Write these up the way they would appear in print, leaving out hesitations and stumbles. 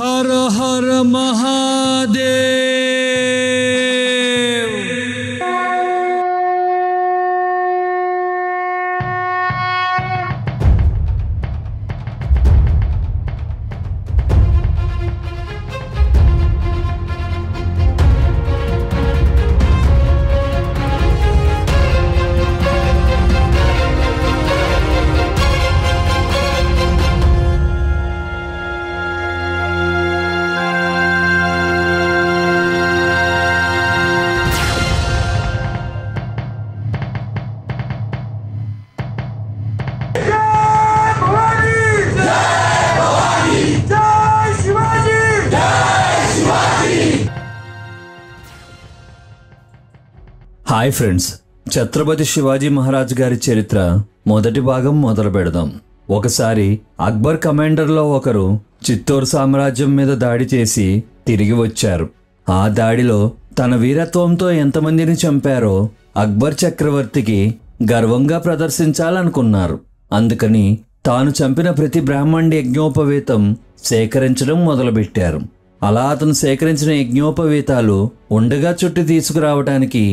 हर हर Mahadev. Hi friends, Chhatrapati Shivaji Maharaj గారి చరిత్ర మొదటి భాగం మొదలు పెడదాం. ఒకసారి అక్బర్ కమాండర్లో ఒకరు చిత్తూరు సామ్రాజ్యం మీద దాడి చేసి తిరిగి వచ్చారు. ఆ దాడిలో తన వీరత్వంతో ఎంతమందిని చంపారో అక్బర్ చక్రవర్తికి గర్వంగా ప్రదర్శించాలనుకున్నారు. అందుకని తాను చంపిన ప్రతి బ్రాహ్మణుడి యజ్ఞోపవీతం సేకరించడం మొదలుపెట్టారు. అలా అతను సేకరించిన యజ్ఞోపవీతాలు ఉండగా చుట్టి తీసుకురావడానికి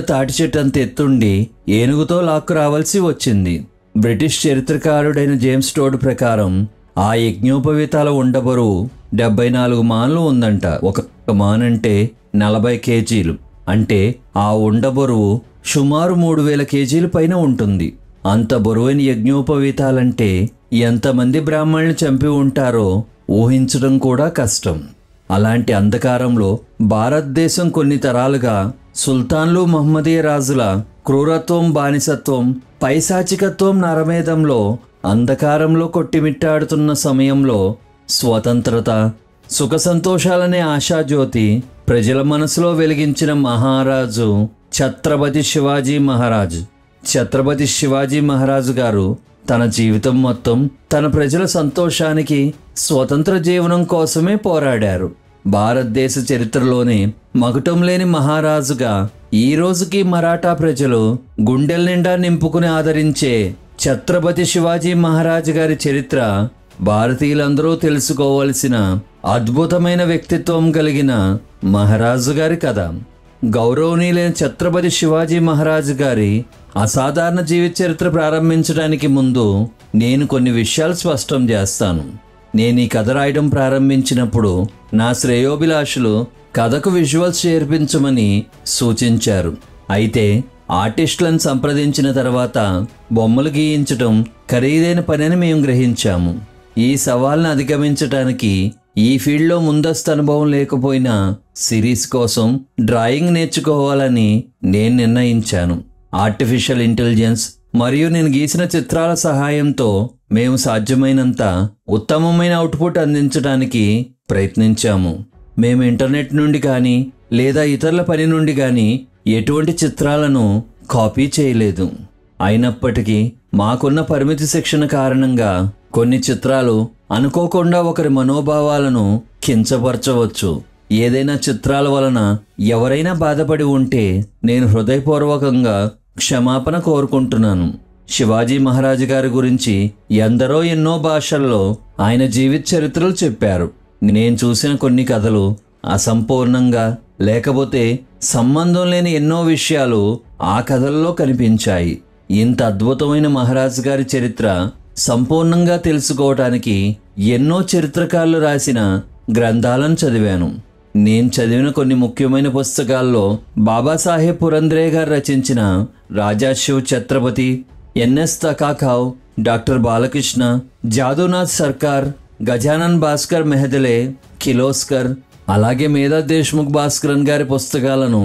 తాటి చెట్టు అంత ఎత్తుండి ఏనుగుతో లాక్కు రావాల్సి వచ్చింది. బ్రిటిష్ చరిత్రకారుడైన జేమ్స్ టోడ్ ప్రకారం ఆ యజ్ఞోపవీతాల ఉండబరువు 74 మాన్లు ఉందంట. ఒక మాన్ అంటే 40 కేజీలు. అంటే ఆ ఉండబరువు సుమారు 3000 కేజీల పైన ఉంటుంది. అంత బరువైన యజ్ఞోపవీతాలంటే ఎంతమంది బ్రాహ్మణులు చంపి ఉంటారో ఊహించడం కూడా కష్టం. అలాంటి అంధకారంలో భారతదేశం కొన్ని తరాలుగా సుల్తాన్లు, మహమ్మదీయ రాజుల క్రూరత్వం, బానిసత్వం, పైశాచికత్వం నరమేధంలో అంధకారంలో కొట్టిమిట్టాడుతున్న సమయంలో స్వతంత్రత, సుఖ సంతోషాలనే ఆశాజ్యోతి ప్రజల మనసులో వెలిగించిన మహారాజు ఛత్రపతి శివాజీ మహారాజ్. ఛత్రపతి శివాజీ మహారాజు గారు తన జీవితం మొత్తం తన ప్రజల సంతోషానికి, స్వతంత్ర జీవనం కోసమే పోరాడారు. భారతదేశ చరిత్రలోనే మకుటం లేని మహారాజుగా ఈ రోజుకి మరాఠా ప్రజలు గుండెల నిండా నింపుకుని ఆదరించే ఛత్రపతి శివాజీ మహారాజ్ గారి చరిత్ర భారతీయులందరూ తెలుసుకోవలసిన అద్భుతమైన వ్యక్తిత్వం కలిగిన మహారాజు గారి కథ. గౌరవనీయులైన ఛత్రపతి శివాజీ మహారాజ్ గారి అసాధారణ జీవిత చరిత్ర ప్రారంభించడానికి ముందు నేను కొన్ని విషయాలు స్పష్టం చేస్తాను. నేను ఈ కథ రాయడం ప్రారంభించినప్పుడు నా శ్రేయోభిలాషులు కథకు విజువల్స్ చేర్పించమని సూచించారు. అయితే ఆర్టిస్టులను సంప్రదించిన తర్వాత బొమ్మలు గీయించడం ఖరీదైన పని అని మేము గ్రహించాము. ఈ సవాల్ని అధిగమించడానికి ఈ ఫీల్డ్లో ముందస్తు అనుభవం లేకపోయినా సిరీస్ కోసం డ్రాయింగ్ నేర్చుకోవాలని నేను నిర్ణయించాను. ఆర్టిఫిషియల్ ఇంటెలిజెన్స్ మరియు నేను గీసిన చిత్రాల సహాయంతో మేము సాధ్యమైనంత ఉత్తమమైన అవుట్పుట్ అందించడానికి ప్రయత్నించాము. మేము ఇంటర్నెట్ నుండి కానీ లేదా ఇతరుల పని నుండి కానీ ఎటువంటి చిత్రాలను కాపీ చేయలేదు. అయినప్పటికీ మాకున్న పరిమితి శిక్షణ కారణంగా కొన్ని చిత్రాలు అనుకోకుండా ఒకరి మనోభావాలను కించపరచవచ్చు. ఏదైనా చిత్రాల వలన ఎవరైనా బాధపడి ఉంటే నేను హృదయపూర్వకంగా క్షమాపణ కోరుకుంటున్నాను. శివాజీ మహారాజు గారి గురించి ఎందరో ఎన్నో భాషల్లో ఆయన జీవిత చరిత్రలు చెప్పారు. నేను చూసిన కొన్ని కథలు అసంపూర్ణంగా లేకపోతే సంబంధం లేని ఎన్నో విషయాలు ఆ కథల్లో కనిపించాయి. ఇంత అద్భుతమైన మహారాజు గారి చరిత్ర సంపూర్ణంగా తెలుసుకోవటానికి ఎన్నో చరిత్రకారులు రాసిన గ్రంథాలను చదివాను. నేను చదివిన కొన్ని ముఖ్యమైన పుస్తకాల్లో బాబాసాహెబ్ పురంద్రే గారు రచించిన రాజాశివ్ ఛత్రపతి, ఎన్ఎస్ తకాఖావ్, డాక్టర్ బాలకృష్ణ, జాదూనాథ్ సర్కార్, గజానన్ భాస్కర్ మెహదలే, కిలోస్కర్, అలాగే మేధా దేశ్ముఖ్ భాస్కరన్ గారి పుస్తకాలను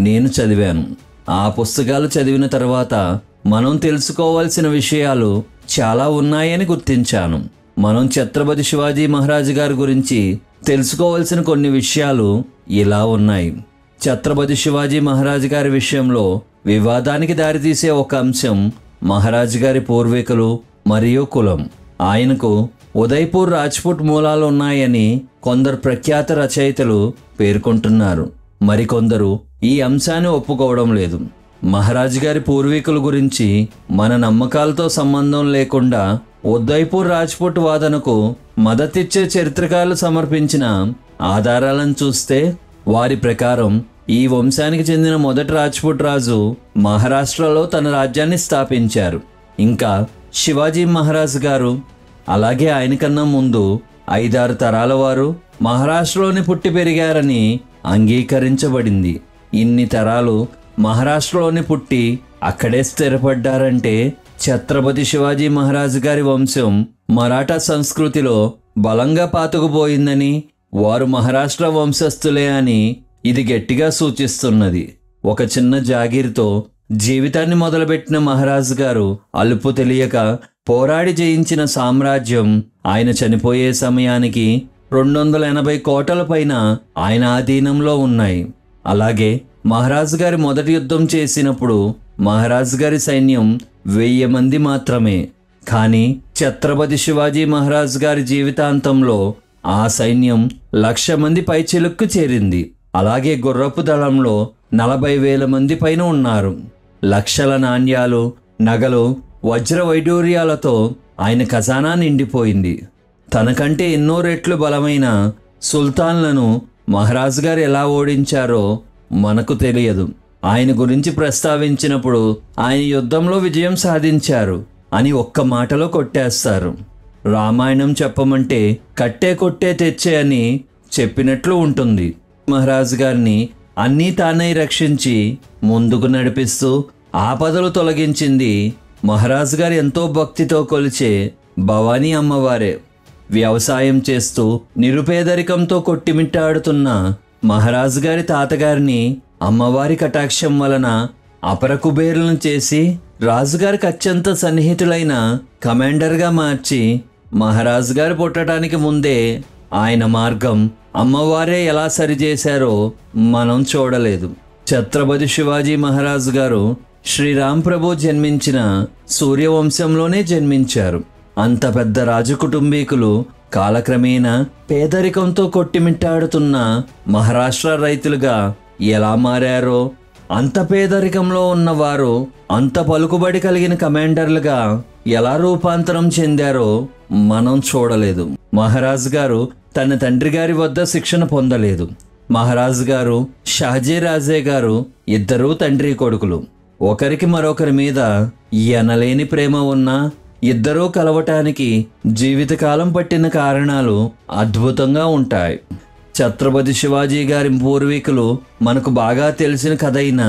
నేను చదివాను. ఆ పుస్తకాలు చదివిన తర్వాత మనం తెలుసుకోవాల్సిన విషయాలు చాలా ఉన్నాయని గుర్తించాను. మనం ఛత్రపతి శివాజీ మహారాజు గారి గురించి తెలుసుకోవాల్సిన కొన్ని విషయాలు ఇలా ఉన్నాయి. ఛత్రపతి శివాజీ మహారాజు గారి విషయంలో వివాదానికి దారితీసే ఒక అంశం మహారాజు గారి పూర్వీకులు మరియు కులం. ఆయనకు ఉదయ్పూర్ రాజ్పుట్ మూలాలు ఉన్నాయని కొందరు ప్రఖ్యాత రచయితలు పేర్కొంటున్నారు. మరికొందరు ఈ అంశాన్ని ఒప్పుకోవడం లేదు. మహారాజు గారి పూర్వీకుల గురించి మన నమ్మకాలతో సంబంధం లేకుండా ఉదయ్పూర్ రాజ్పుట్ వాదనకు మద్దతిచ్చే చరిత్రకారులు సమర్పించిన ఆధారాలను చూస్తే వారి ప్రకారం ఈ వంశానికి చెందిన మొదటి రాజ్పుట్ రాజు మహారాష్ట్రలో తన రాజ్యాన్ని స్థాపించారు. ఇంకా శివాజీ మహారాజ్ గారు, అలాగే ఆయన కన్నా ముందు 5-6 తరాల వారు మహారాష్ట్రలోనే పుట్టి పెరిగారని అంగీకరించబడింది. ఇన్ని తరాలు మహారాష్ట్రలోనే పుట్టి అక్కడే స్థిరపడ్డారంటే ఛత్రపతి శివాజీ మహారాజు గారి వంశం మరాఠా సంస్కృతిలో బలంగా పాతుకుపోయిందని, వారు మహారాష్ట్ర వంశస్థులే అని ఇది గట్టిగా సూచిస్తున్నది. ఒక చిన్న జాగీర్తో జీవితాన్ని మొదలుపెట్టిన మహారాజు గారు అలుపు తెలియక పోరాడి జయించిన సామ్రాజ్యం ఆయన చనిపోయే సమయానికి 280 కోటల పైన ఆయన ఆధీనంలో ఉన్నాయి. అలాగే మహారాజు గారి మొదటి యుద్ధం చేసినప్పుడు మహారాజు గారి సైన్యం 1000 మంది మాత్రమే. కానీ ఛత్రపతి శివాజీ మహారాజు గారి జీవితాంతంలో ఆ సైన్యం 1,00,000 మంది పైచిలుక్కు చేరింది. అలాగే గుర్రపు దళంలో 40,000 మంది పైన ఉన్నారు. లక్షల నాణ్యాలు, నగలు, వజ్ర వైడూర్యాలతో ఆయన ఖజానా నిండిపోయింది. తనకంటే ఎన్నో రెట్లు బలమైన సుల్తాన్లను మహారాజు గారు ఎలా ఓడించారో మనకు తెలియదు. ఆయన గురించి ప్రస్తావించినప్పుడు ఆయన యుద్ధంలో విజయం సాధించారు అని ఒక్క మాటలో కొట్టేస్తారు. రామాయణం చెప్పమంటే కట్టే కొట్టే తెచ్చే అని చెప్పినట్లు ఉంటుంది. మహారాజు గారిని అన్నీ తానై రక్షించి ముందుకు నడిపిస్తూ ఆపదలు తొలగించింది మహారాజు గారు ఎంతో భక్తితో కొలిచే భవానీ అమ్మవారే. వ్యవసాయం చేస్తూ నిరుపేదరికంతో కొట్టిమిట్టాడుతున్న మహారాజు గారి తాతగారిని అమ్మవారి కటాక్షం వలన అపర కుబేరులను చేసి రాజుగారికి అత్యంత సన్నిహితులైన కమాండర్గా మార్చి మహారాజు గారు పుట్టడానికి ముందే ఆయన మార్గం అమ్మవారే ఎలా సరిచేశారో మనం చూడలేదు. ఛత్రపతి శివాజీ మహారాజు గారు శ్రీరామ్ ప్రభు జన్మించిన సూర్యవంశంలోనే జన్మించారు. అంత పెద్ద రాజకుటుంబీకులు కాలక్రమేణా పేదరికంతో కొట్టిమిట్టాడుతున్న మహారాష్ట్ర రైతులుగా ఎలా మారారో, అంత పేదరికంలో ఉన్నవారు అంత పలుకుబడి కలిగిన కమాండర్లుగా ఎలా రూపాంతరం చెందారో మనం చూడలేదు. మహారాజు గారు తన తండ్రి గారి వద్ద శిక్షణ పొందలేదు. మహారాజు గారు, షాజీ రాజే గారు ఇద్దరూ తండ్రి కొడుకులు. ఒకరికి మరొకరి మీద ఎనలేని ప్రేమ ఉన్నా ఇద్దరూ కలవటానికి జీవితకాలం పట్టిన కారణాలు అద్భుతంగా ఉంటాయి. ఛత్రపతి శివాజీ గారి పూర్వీకులు మనకు బాగా తెలిసిన కథ అయిన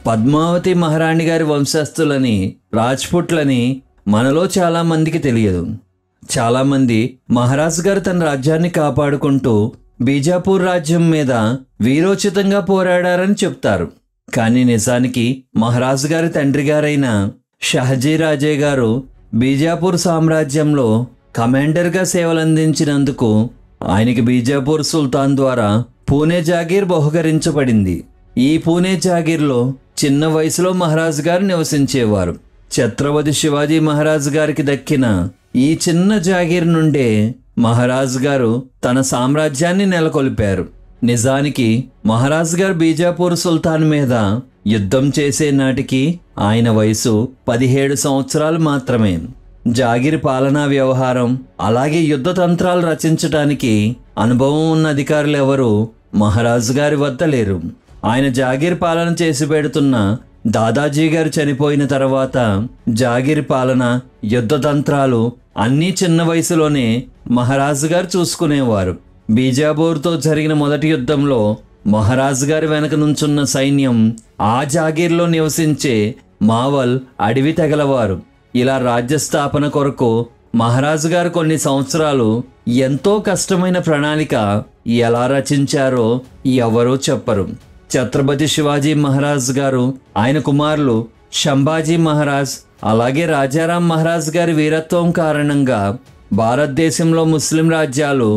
పద్మావతి మహారాణి గారి వంశస్థులని, రాజ్పుట్లని మనలో చాలా మందికి తెలియదు. చాలామంది మహారాజు గారు తన రాజ్యాన్ని కాపాడుకుంటూ బీజాపూర్ రాజ్యం మీద వీరోచితంగా పోరాడారని చెప్తారు. కానీ నిజానికి మహారాజు గారి తండ్రి గారైన షాజీ రాజే గారు బీజాపూర్ సామ్రాజ్యంలో కమాండర్గా సేవలందించినందుకు ఆయనకి బీజాపూర్ సుల్తాన్ ద్వారా పూణే జాగీర్ బహుకరించబడింది. ఈ పూణే జాగీర్లో చిన్న వయసులో మహారాజు గారు నివసించేవారు. ఛత్రపతి శివాజీ మహారాజు గారికి దక్కిన ఈ చిన్న జాగీర్ నుండే మహారాజు గారు తన సామ్రాజ్యాన్ని నెలకొల్పారు. నిజానికి మహారాజు గారు బీజాపూర్ సుల్తాన్ మీద యుద్ధం చేసే నాటికి ఆయన వయసు 17 సంవత్సరాలు మాత్రమే. జాగిరి పాలనా వ్యవహారం అలాగే యుద్ధ తంత్రాలు రచించడానికి అనుభవం ఉన్న అధికారులు ఎవరు మహారాజు గారి వద్ద లేరు. ఆయన జాగిరి పాలన చేసి పెడుతున్న దాదాజీ గారు చనిపోయిన తర్వాత జాగిరి పాలన, యుద్ధ తంత్రాలు అన్నీ చిన్న వయసులోనే మహారాజు గారు చూసుకునేవారు. బీజాపూర్తో జరిగిన మొదటి యుద్ధంలో మహారాజు గారి వెనక నుంచున్న సైన్యం ఆ జాగీర్లో నివసించే మావల్ అడవి తెగలవారు. ఇలా రాజ్యస్థాపన కొరకు మహారాజు గారు కొన్ని సంవత్సరాలు ఎంతో కష్టమైన ప్రణాళిక ఎలా రచించారో ఎవరూ చెప్పరు. ఛత్రపతి శివాజీ మహారాజ్ గారు, ఆయన కుమారులు సంభాజీ మహారాజ్, అలాగే రాజారాం మహారాజ్ గారి వీరత్వం కారణంగా భారతదేశంలో ముస్లిం రాజ్యాలు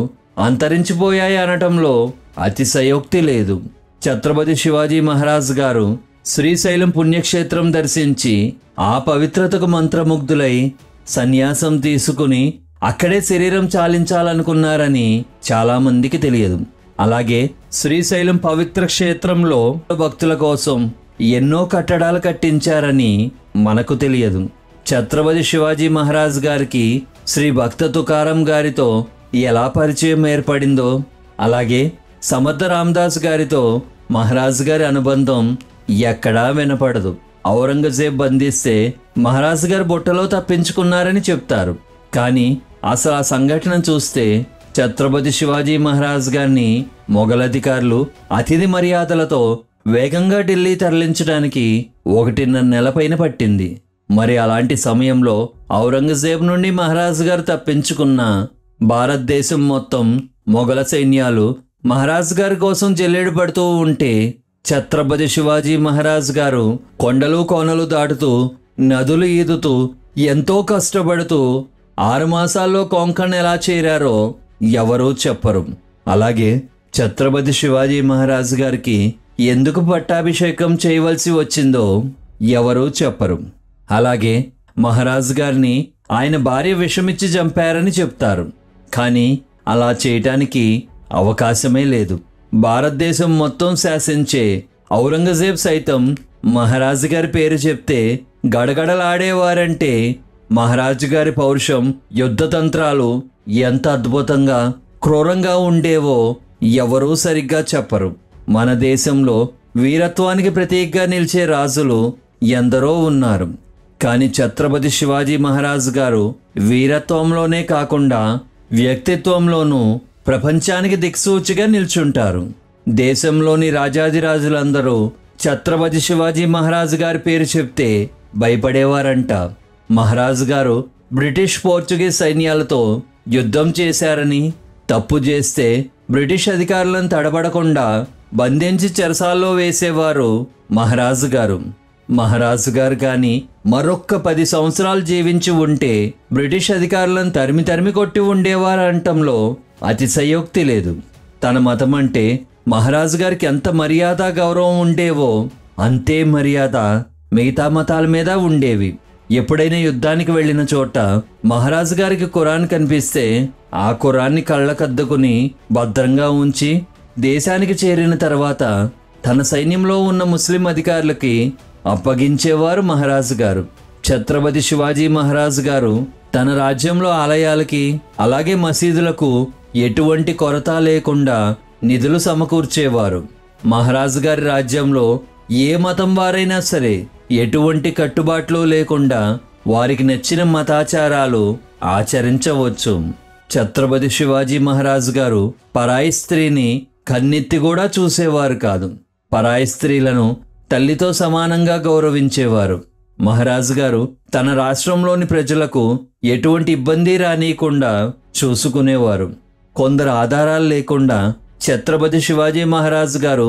అంతరించిపోయాయి అనటంలో అతిశయోక్తి లేదు. ఛత్రపతి శివాజీ మహారాజ్ గారు శ్రీశైలం పుణ్యక్షేత్రం దర్శించి ఆ పవిత్రతకు మంత్రముగ్ధులై సన్యాసం తీసుకుని అక్కడే శరీరం చాలించాలనుకున్నారని చాలామందికి తెలియదు. అలాగే శ్రీశైలం పవిత్ర క్షేత్రంలో భక్తుల కోసం ఎన్నో కట్టడాలు కట్టించారని మనకు తెలియదు. ఛత్రపతి శివాజీ మహారాజ్ గారికి శ్రీ భక్త తుకారం గారితో ఎలా పరిచయం ఏర్పడిందో, అలాగే సమర్థ రామదాస్ గారితో మహారాజ్ గారి అనుబంధం ఎక్కడా వినపడదు. ఔరంగజేబ్ బంధిస్తే మహారాజ్ గారు బుట్టలో తప్పించుకున్నారని చెప్తారు. కానీ అసలు ఆ సంఘటన చూస్తే ఛత్రపతి శివాజీ మహారాజ్ గారిని మొఘల్ అధికారులు అతిథి మర్యాదలతో వేగంగా ఢిల్లీ తరలించడానికి 1.5 నెల పైన పట్టింది. మరి అలాంటి సమయంలో ఔరంగజేబ్ నుండి మహారాజ్ గారు తప్పించుకున్న భారతదేశం మొత్తం మొఘల సైన్యాలు మహారాజ్ గారి కోసం జల్లెడ పడుతూ ఉంటే ఛత్రపతి శివాజీ మహారాజ్ గారు కొండలు కోనలు దాటుతూ నదులు ఈదుతూ ఎంతో కష్టపడుతూ 6 మాసాల్లో కొంకణ్ ఎలా చేరారో ఎవరూ చెప్పరు. అలాగే ఛత్రపతి శివాజీ మహారాజ్ గారికి ఎందుకు పట్టాభిషేకం చేయవలసి వచ్చిందో ఎవరూ చెప్పరు. అలాగే మహారాజ్ గారిని ఆయన భార్య విషమిచ్చి చంపారని చెప్తారు. కానీ అలా చేయటానికి అవకాశమే లేదు. భారతదేశం మొత్తం శాసించే ఔరంగజేబ్ సైతం మహారాజు గారి పేరు చెప్తే గడగడలాడేవారంటే మహారాజు గారి పౌరుషం, యుద్ధతంత్రాలు ఎంత అద్భుతంగా క్రూరంగా ఉండేవో ఎవరూ సరిగ్గా చెప్పరు. మన దేశంలో వీరత్వానికి ప్రతీకగా నిలిచే రాజులు ఎందరో ఉన్నారు. కానీ ఛత్రపతి శివాజీ మహారాజ్ గారు వీరత్వంలోనే కాకుండా వ్యక్తిత్వంలోనూ ప్రపంచానికి దిక్సూచిగా నిల్చుంటారు. దేశంలోని రాజాదిరాజులందరూ ఛత్రపతి శివాజీ మహారాజు గారి పేరు చెప్తే భయపడేవారంట. మహారాజు గారు బ్రిటిష్ పోర్చుగీస్ సైన్యాలతో యుద్ధం చేశారని, తప్పు చేస్తే బ్రిటిష్ అధికారులను తడబడకుండా బంధించి చెరసాల్లో వేసేవారు మహారాజు గారు. మహారాజు గారు కానీ మరొక్క 10 సంవత్సరాలు జీవించి ఉంటే బ్రిటిష్ అధికారులను తరిమి తరిమి కొట్టి ఉండేవారంటంలో అతిశయోక్తి లేదు. తన మతం అంటే మహారాజు గారికి ఎంత మర్యాద గౌరవం ఉండేవో అంతే మర్యాద మిగతా మతాల మీద ఉండేవి. ఎప్పుడైనా యుద్ధానికి వెళ్ళిన చోట మహారాజు గారికి ఖురాన్ కనిపిస్తే ఆ ఖురాన్ని కళ్ళకద్దుకుని భద్రంగా ఉంచి దేశానికి చేరిన తర్వాత తన సైన్యంలో ఉన్న ముస్లిం అధికారులకి అప్పగించేవారు మహారాజు గారు. ఛత్రపతి శివాజీ మహారాజు గారు తన రాజ్యంలో ఆలయాలకి అలాగే మసీదులకు ఎటువంటి కొరత లేకుండా నిధులు సమకూర్చేవారు. మహారాజు గారి రాజ్యంలో ఏ మతం వారైనా సరే ఎటువంటి కట్టుబాట్లు లేకుండా వారికి నచ్చిన మతాచారాలు ఆచరించవచ్చు. ఛత్రపతి శివాజీ మహారాజు గారు పరాయి స్త్రీని కన్నెత్తి కూడా చూసేవారు కాదు. పరాయి స్త్రీలను తల్లితో సమానంగా గౌరవించేవారు. మహారాజు గారు తన రాష్ట్రంలోని ప్రజలకు ఎటువంటి ఇబ్బంది రానియకుండా చూసుకునేవారు. కొందరు ఆధారాలు లేకుండా ఛత్రపతి శివాజీ మహారాజు గారు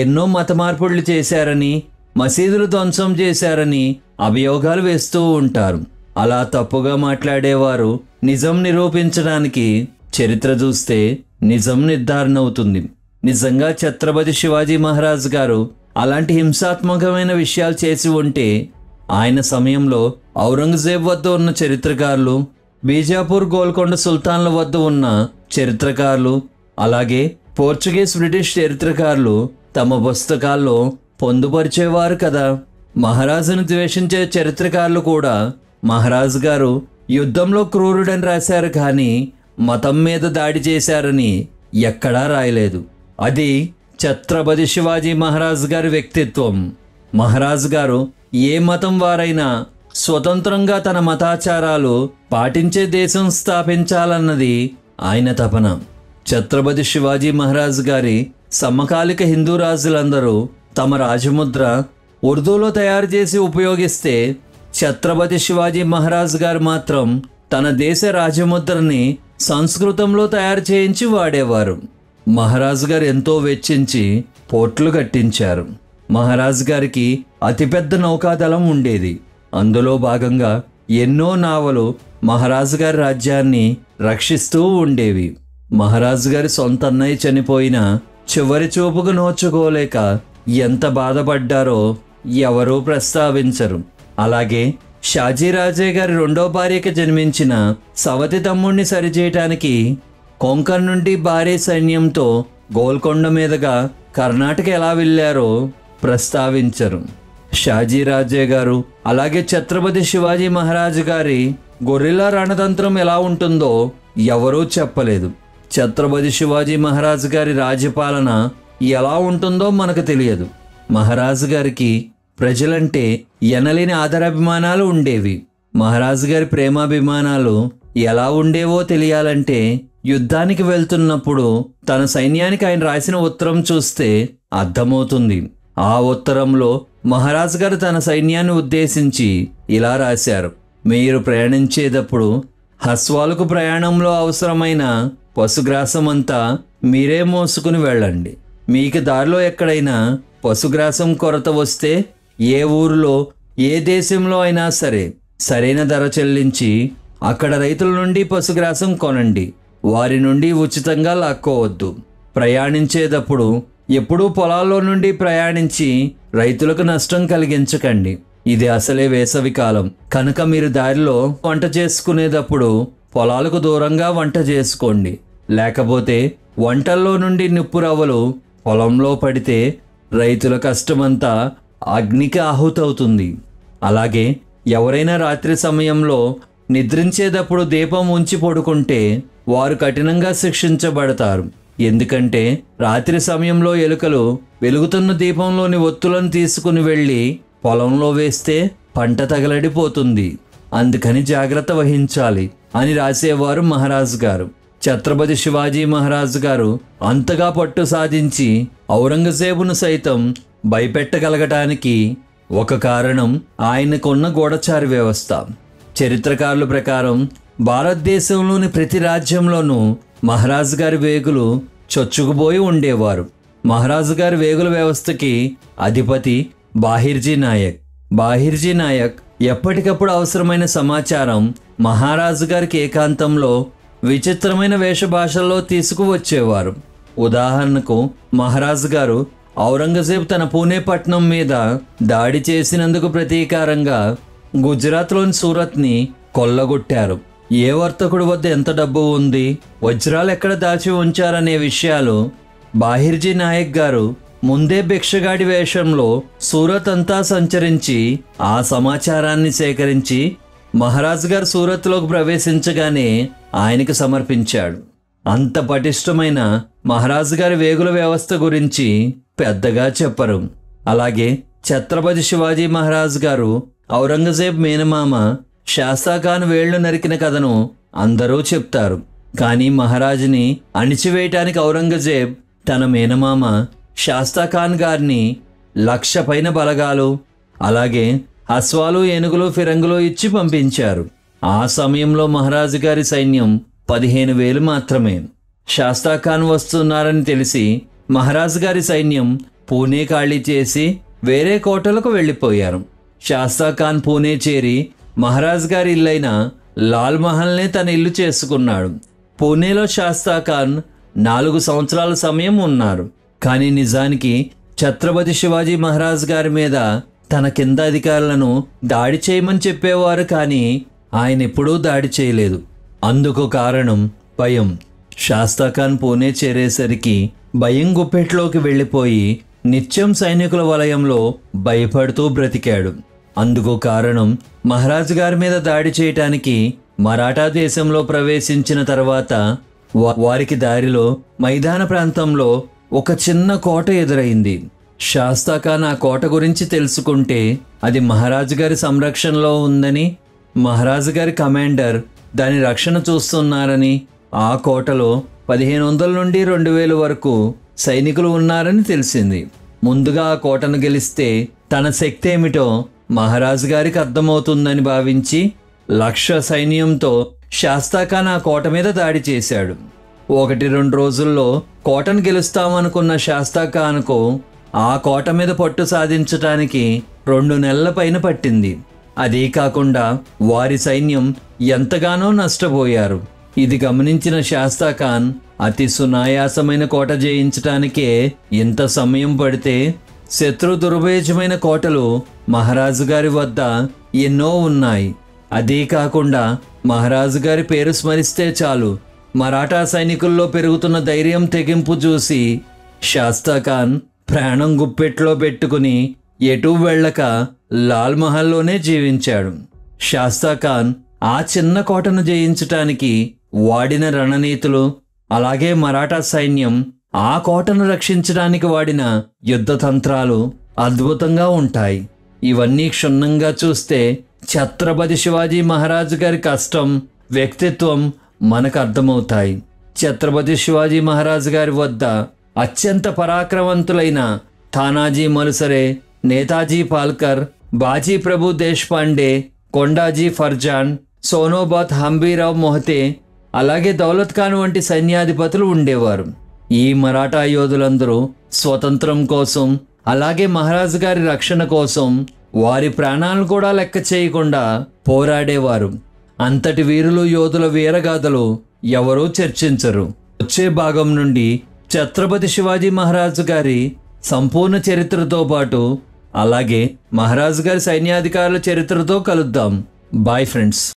ఎన్నో మత మార్పులు చేశారని, మసీదులు ధ్వంసం చేశారని అభియోగాలు వేస్తూ ఉంటారు. అలా తప్పుగా మాట్లాడేవారు నిజం నిరూపించడానికి చరిత్ర చూస్తే నిజం నిర్ధారణ అవుతుంది. నిజంగా ఛత్రపతి శివాజీ మహారాజు గారు అలాంటి హింసాత్మకమైన విషయాలు చేసి ఉంటే ఆయన సమయంలో ఔరంగజేబ్ వద్ద ఉన్న చరిత్రకారులు, బీజాపూర్ గోల్కొండ సుల్తాన్ల వద్ద ఉన్న చరిత్రకారులు, అలాగే పోర్చుగీస్ బ్రిటిష్ చరిత్రకారులు తమ పుస్తకాల్లో పొందుపరిచేవారు కదా. మహారాజును ద్వేషించే చరిత్రకారులు కూడా మహారాజు గారు యుద్ధంలో క్రూరుడని రాశారు, కానీ మతం మీద దాడి చేశారని ఎక్కడా రాయలేదు. అది ఛత్రపతి శివాజీ మహారాజు గారి వ్యక్తిత్వం. మహారాజు గారు ఏ మతం వారైనా స్వతంత్రంగా తన మతాచారాలు పాటించే దేశం స్థాపించాలన్నది ఆయన తపన. ఛత్రపతి శివాజీ మహారాజు గారి సమకాలిక హిందూ రాజులందరూ తమ రాజముద్ర ఉర్దూలో తయారు చేసి ఉపయోగిస్తే ఛత్రపతి శివాజీ మహారాజు గారు మాత్రం తన దేశ రాజముద్రని సంస్కృతంలో తయారు చేయించి వాడేవారు. మహారాజు గారు ఎంతో వెచ్చించి పోర్ట్లు కట్టించారు. మహారాజు గారికి అతిపెద్ద నౌకాదళం ఉండేది. అందులో భాగంగా ఎన్నో నావలు మహారాజు గారి రాజ్యాన్ని రక్షిస్తూ ఉండేవి. మహారాజు గారి సొంత అన్నయ్య చనిపోయిన చివరి చూపుకు నోచుకోలేక ఎంత బాధపడ్డారో ఎవరూ ప్రస్తావించరు. అలాగే షాజీరాజే గారి 2వ భార్యకి జన్మించిన సవతి తమ్ముడిని సరిచేయటానికి కొంకణ్ నుండి భారీ సైన్యంతో గోల్కొండ మీదుగా కర్ణాటక ఎలా వెళ్ళారో ప్రస్తావించరు. షాజీరాజే గారు అలాగే ఛత్రపతి శివాజీ మహారాజు గారి గొరిల్లా రణతంత్రం ఎలా ఉంటుందో ఎవరూ చెప్పలేదు. ఛత్రపతి శివాజీ మహారాజ్ గారి రాజ్యపాలన ఎలా ఉంటుందో మనకు తెలియదు. మహారాజు గారికి ప్రజలంటే ఎనలేని ఆదరాభిమానాలు ఉండేవి. మహారాజు గారి ప్రేమాభిమానాలు ఎలా ఉండేవో తెలియాలంటే యుద్ధానికి వెళ్తున్నప్పుడు తన సైన్యానికి ఆయన రాసిన ఉత్తరం చూస్తే అర్థమవుతుంది. ఆ ఉత్తరంలో మహారాజు గారు తన సైన్యాన్ని ఉద్దేశించి ఇలా రాశారు: మీరు ప్రయాణించేటప్పుడు హస్వాలకు ప్రయాణంలో అవసరమైన పశుగ్రాసం అంతా మీరే మోసుకుని వెళ్ళండి. మీకు దారిలో ఎక్కడైనా పశుగ్రాసం కొరత వస్తే ఏ ఊరిలో ఏ దేశంలో అయినా సరే సరైన ధర చెల్లించి అక్కడ రైతుల నుండి పశుగ్రాసం కొనండి. వారి నుండి ఉచితంగా లాక్కోవద్దు. ప్రయాణించేటప్పుడు ఎప్పుడూ పొలాల్లో నుండి ప్రయాణించి రైతులకు నష్టం కలిగించకండి. ఇది అసలే వేసవి కాలం కనుక మీరు దారిలో వంట చేసుకునేటప్పుడు పొలాలకు దూరంగా వంట చేసుకోండి. లేకపోతే వంటల్లో నుండి నిప్పురవ్వలు పొలంలో పడితే రైతుల కష్టమంతా అగ్నికి ఆహుతవుతుంది. అలాగే ఎవరైనా రాత్రి సమయంలో నిద్రించేటప్పుడు దీపం ఉంచి పడుకుంటే వారు కఠినంగా శిక్షించబడతారు. ఎందుకంటే రాత్రి సమయంలో ఎలుకలు వెలుగుతున్న దీపంలోని ఒత్తులను తీసుకుని వెళ్ళి పొలంలో వేస్తే పంట తగలడిపోతుంది. అందుకని జాగ్రత్త వహించాలి అని రాసేవారు మహారాజు గారు. ఛత్రపతి శివాజీ మహారాజు గారు అంతగా పట్టు సాధించి ఔరంగజేబును సైతం భయపెట్టగలగటానికి ఒక కారణం ఆయనకున్న గూఢచారి వ్యవస్థ. చరిత్రకారుల ప్రకారం భారతదేశంలోని ప్రతి రాజ్యంలోనూ మహారాజు గారి వేగులు చొచ్చుకుపోయి ఉండేవారు. మహారాజు గారి వేగుల వ్యవస్థకి అధిపతి బాహిర్జీ నాయక్. బాహిర్జీ నాయక్ ఎప్పటికప్పుడు అవసరమైన సమాచారం మహారాజు గారికి ఏకాంతంలో విచిత్రమైన వేషభాషల్లో తీసుకువచ్చేవారు. ఉదాహరణకు మహారాజు గారు ఔరంగజేబ్ తన పూణే పట్టణం మీద దాడి చేసినందుకు ప్రతీకారంగా గుజరాత్లోని సూరత్ని కొల్లగొట్టారు. ఏ వర్తకుడి వద్ద ఎంత డబ్బు ఉంది, వజ్రాలు ఎక్కడ దాచి ఉంచారనే విషయాలు బాహిర్జీ నాయక్ గారు ముందే భిక్షగాడి వేషంలో సూరత్ అంతా సంచరించి ఆ సమాచారాన్ని సేకరించి మహారాజు గారు సూరత్లోకి ప్రవేశించగానే ఆయనకు సమర్పించాడు. అంత పటిష్టమైన మహారాజు గారి వేగుల వ్యవస్థ గురించి పెద్దగా చెప్పరు. అలాగే ఛత్రపతి శివాజీ మహారాజు గారు ఔరంగజేబ్ మేనమామ శాస్తాఖాన్ వేళ్లు నరికిన కథను అందరూ చెప్తారు. కానీ మహారాజుని అణిచివేయటానికి ఔరంగజేబ్ తన మేనమామ శాస్తాఖాన్ గారిని 1,00,000 పైన బలగాలు అలాగే అశ్వాలు, ఏనుగులు, ఫిరంగులు ఇచ్చి పంపించారు. ఆ సమయంలో మహారాజు గారి సైన్యం 15,000 మాత్రమే. శాస్తాఖాన్ వస్తున్నారని తెలిసి మహారాజు గారి సైన్యం పూణే ఖాళీ చేసి వేరే కోటలకు వెళ్ళిపోయారు. శాస్తాఖాన్ పూణే చేరి మహారాజు గారి ఇల్లైన లాల్ మహల్నే తన ఇల్లు చేసుకున్నాడు. పూణేలో శాస్తాఖాన్ 4 సంవత్సరాల సమయం ఉన్నారు. కానీ నిజానికి ఛత్రపతి శివాజీ మహారాజు గారి మీద తన కింద అధికారులను దాడి చేయమని చెప్పేవారు, కానీ ఆయన ఎప్పుడూ దాడి చేయలేదు. అందుకు కారణం భయం. శాస్తాఖాన్ పూణే చేరేసరికి భయం గుప్పెట్లోకి వెళ్ళిపోయి నిత్యం సైనికుల వలయంలో భయపడుతూ బ్రతికాడు. అందుకు కారణం మహారాజు గారి మీద దాడి చేయటానికి మరాఠా దేశంలో ప్రవేశించిన తర్వాత వారికి దారిలో మైదాన ప్రాంతంలో ఒక చిన్న కోట ఎదురైంది. శాస్తాఖాన్ ఆ కోట గురించి తెలుసుకుంటే అది మహారాజు గారి సంరక్షణలో ఉందని, మహారాజు గారి కమాండర్ దాని రక్షణ చూస్తున్నారని, ఆ కోటలో 1500 నుండి 2000 వరకు సైనికులు ఉన్నారని తెలిసింది. ముందుగా ఆ కోటను గెలిస్తే తన శక్తి ఏమిటో మహారాజు గారికి అర్థమవుతుందని భావించి 1,00,000 సైన్యంతో శాస్తాఖాన్ ఆ కోట మీద దాడి చేశాడు. 1-2 రోజుల్లో కోటను గెలుస్తామనుకున్న శాస్తాఖాన్కు ఆ కోట మీద పట్టు సాధించటానికి 2 నెలల పైన పట్టింది. అదీ కాకుండా వారి సైన్యం ఎంతగానో నష్టపోయారు. ఇది గమనించిన శాస్తాఖాన్ అతి సునాయాసమైన కోట జయించటానికే ఇంత సమయం పడితే శత్రు దుర్భేజమైన కోటలు మహారాజు గారి వద్ద ఎన్నో ఉన్నాయి. అదీ కాకుండా మహారాజు గారి పేరు స్మరిస్తే చాలు మరాఠా సైనికుల్లో పెరుగుతున్న ధైర్యం, తెగింపు చూసి శాస్తాఖాన్ ప్రాణం గుప్పెట్లో పెట్టుకుని ఎటూ వెళ్ళక లాల్ మహల్లోనే జీవించాడు. శాస్తాఖాన్ ఆ చిన్న కోటను జయించటానికి వాడిన రణనీతులు, అలాగే మరాఠా సైన్యం ఆ కోటను రక్షించడానికి వాడిన యుద్ధ తంత్రాలు అద్భుతంగా ఉంటాయి. ఇవన్నీ క్షుణ్ణంగా చూస్తే ఛత్రపతి శివాజీ మహారాజు గారి కష్టం, వ్యక్తిత్వం మనకు అర్థమవుతాయి. ఛత్రపతి శివాజీ మహారాజు గారి వద్ద అత్యంత పరాక్రమవంతులైన తానాజీ మలుసరే, నేతాజీ పాల్కర్, బాజీ ప్రభు దేశపాండే, కొండాజీ ఫర్జాన్, సోనోబాత్ హంబీరావ్ మొహతే, అలాగే దౌలత్ ఖాన్ వంటి సైన్యాధిపతులు ఉండేవారు. ఈ మరాఠా యోధులందరూ స్వతంత్రం కోసం, అలాగే మహారాజు గారి రక్షణ కోసం వారి ప్రాణాలను కూడా లెక్క చేయకుండా పోరాడేవారు. అంతటి వీరులు యోధుల వీరగాథలు ఎవరూ చర్చించరు. వచ్చే భాగం నుండి ఛత్రపతి శివాజీ మహారాజు గారి సంపూర్ణ చరిత్రతో పాటు అలాగే మహారాజు గారి సైన్యాధికారుల చరిత్రతో కలుద్దాం. Bye friends.